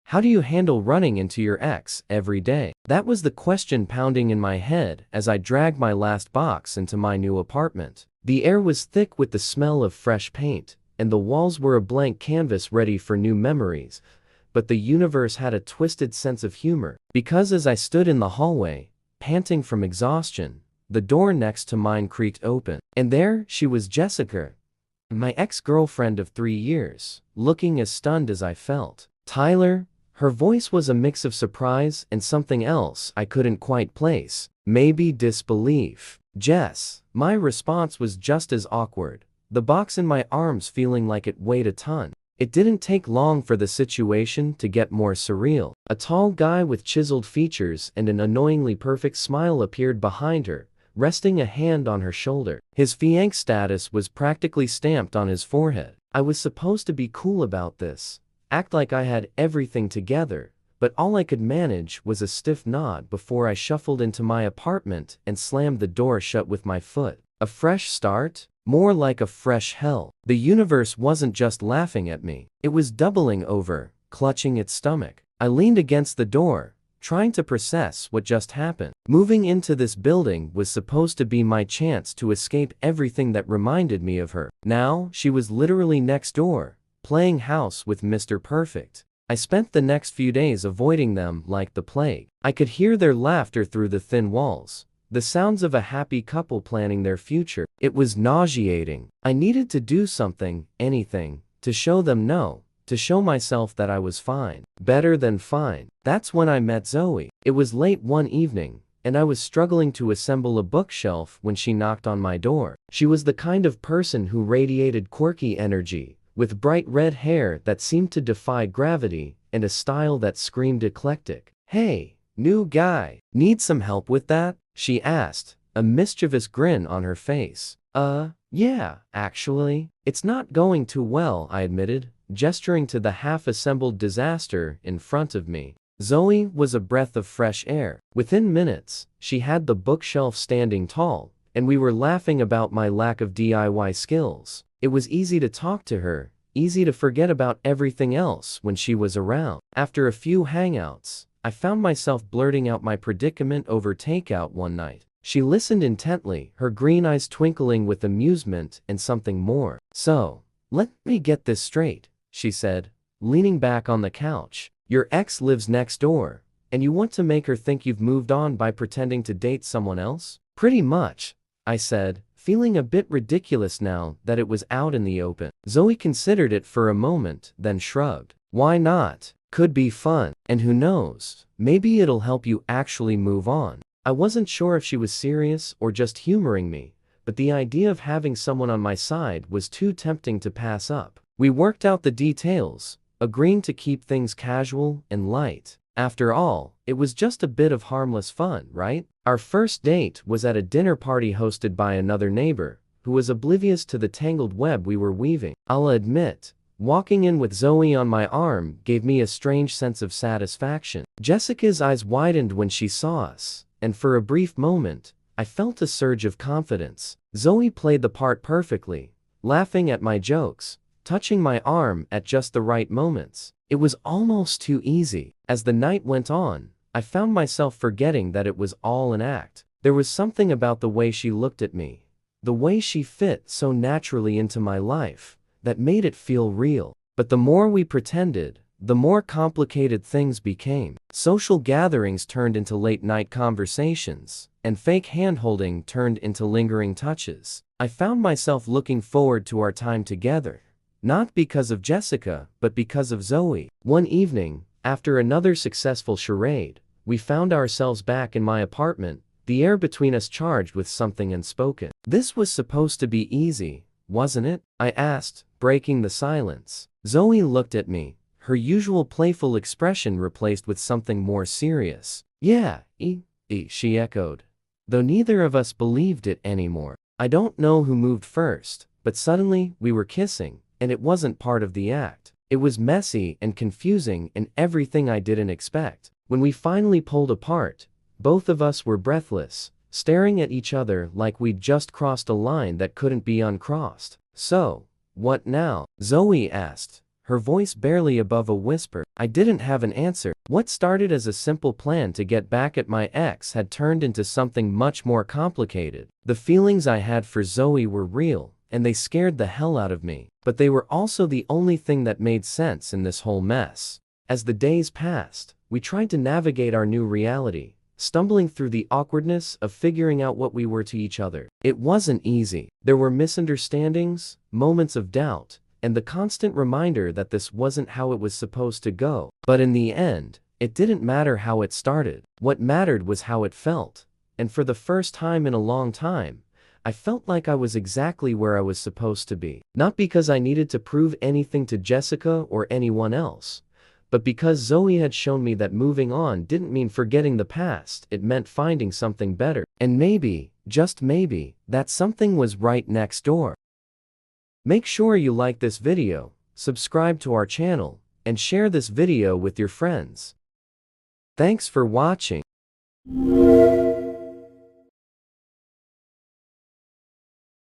How do you handle running into your ex every day? That was the question pounding in my head as I dragged my last box into my new apartment. The air was thick with the smell of fresh paint, and the walls were a blank canvas ready for new memories. But the universe had a twisted sense of humor, because as I stood in the hallway, panting from exhaustion, the door next to mine creaked open. And there she was, Jessica, my ex-girlfriend of 3 years, looking as stunned as I felt. Tyler? Her voice was a mix of surprise and something else I couldn't quite place. Maybe disbelief. Jess. My response was just as awkward, the box in my arms feeling like it weighed a ton. It didn't take long for the situation to get more surreal. A tall guy with chiseled features and an annoyingly perfect smile appeared behind her, resting a hand on her shoulder. His fiancé status was practically stamped on his forehead. I was supposed to be cool about this, act like I had everything together, but all I could manage was a stiff nod before I shuffled into my apartment and slammed the door shut with my foot. A fresh start? More like a fresh hell. The universe wasn't just laughing at me, it was doubling over, clutching its stomach. I leaned against the door, trying to process what just happened. Moving into this building was supposed to be my chance to escape everything that reminded me of her. Now, she was literally next door, playing house with Mr. Perfect. I spent the next few days avoiding them like the plague. I could hear their laughter through the thin walls, the sounds of a happy couple planning their future. It was nauseating. I needed to do something, anything, to show them no, to show myself that I was fine. Better than fine. That's when I met Zoe. It was late one evening, and I was struggling to assemble a bookshelf when she knocked on my door. She was the kind of person who radiated quirky energy, with bright red hair that seemed to defy gravity, and a style that screamed eclectic. "Hey, new guy, need some help with that?" she asked, a mischievous grin on her face. Yeah, actually. It's not going too well," I admitted, gesturing to the half-assembled disaster in front of me. Zoe was a breath of fresh air. Within minutes, she had the bookshelf standing tall, and we were laughing about my lack of DIY skills. It was easy to talk to her, easy to forget about everything else when she was around. After a few hangouts, I found myself blurting out my predicament over takeout one night. She listened intently, her green eyes twinkling with amusement and something more. "So, let me get this straight," she said, leaning back on the couch. "Your ex lives next door, and you want to make her think you've moved on by pretending to date someone else?" "Pretty much," I said, feeling a bit ridiculous now that it was out in the open. Zoe considered it for a moment, then shrugged. "Why not? Could be fun. And who knows, maybe it'll help you actually move on." I wasn't sure if she was serious or just humoring me, but the idea of having someone on my side was too tempting to pass up. We worked out the details, agreeing to keep things casual and light. After all, it was just a bit of harmless fun, right? Our first date was at a dinner party hosted by another neighbor, who was oblivious to the tangled web we were weaving. I'll admit, walking in with Zoe on my arm gave me a strange sense of satisfaction. Jessica's eyes widened when she saw us, and for a brief moment, I felt a surge of confidence. Zoe played the part perfectly, laughing at my jokes, touching my arm at just the right moments. It was almost too easy. As the night went on, I found myself forgetting that it was all an act. There was something about the way she looked at me, the way she fit so naturally into my life, that made it feel real. But the more we pretended, the more complicated things became. Social gatherings turned into late-night conversations, and fake hand-holding turned into lingering touches. I found myself looking forward to our time together, not because of Jessica, but because of Zoe. One evening, after another successful charade, we found ourselves back in my apartment, the air between us charged with something unspoken. "This was supposed to be easy, wasn't it?" I asked, breaking the silence. Zoe looked at me, her usual playful expression replaced with something more serious. "Yeah, she echoed, though neither of us believed it anymore. I don't know who moved first, but suddenly we were kissing, and it wasn't part of the act. It was messy and confusing and everything I didn't expect. When we finally pulled apart, both of us were breathless, staring at each other like we'd just crossed a line that couldn't be uncrossed. "So, what now?" Zoe asked, her voice barely above a whisper. I didn't have an answer. What started as a simple plan to get back at my ex had turned into something much more complicated. The feelings I had for Zoe were real, and they scared the hell out of me. But they were also the only thing that made sense in this whole mess. As the days passed, we tried to navigate our new reality, stumbling through the awkwardness of figuring out what we were to each other. It wasn't easy. There were misunderstandings, moments of doubt, and the constant reminder that this wasn't how it was supposed to go. But in the end, it didn't matter how it started. What mattered was how it felt. And for the first time in a long time, I felt like I was exactly where I was supposed to be. Not because I needed to prove anything to Jessica or anyone else, but because Zoe had shown me that moving on didn't mean forgetting the past, it meant finding something better. And maybe, just maybe, that something was right next door. Make sure you like this video, subscribe to our channel, and share this video with your friends. Thanks for watching.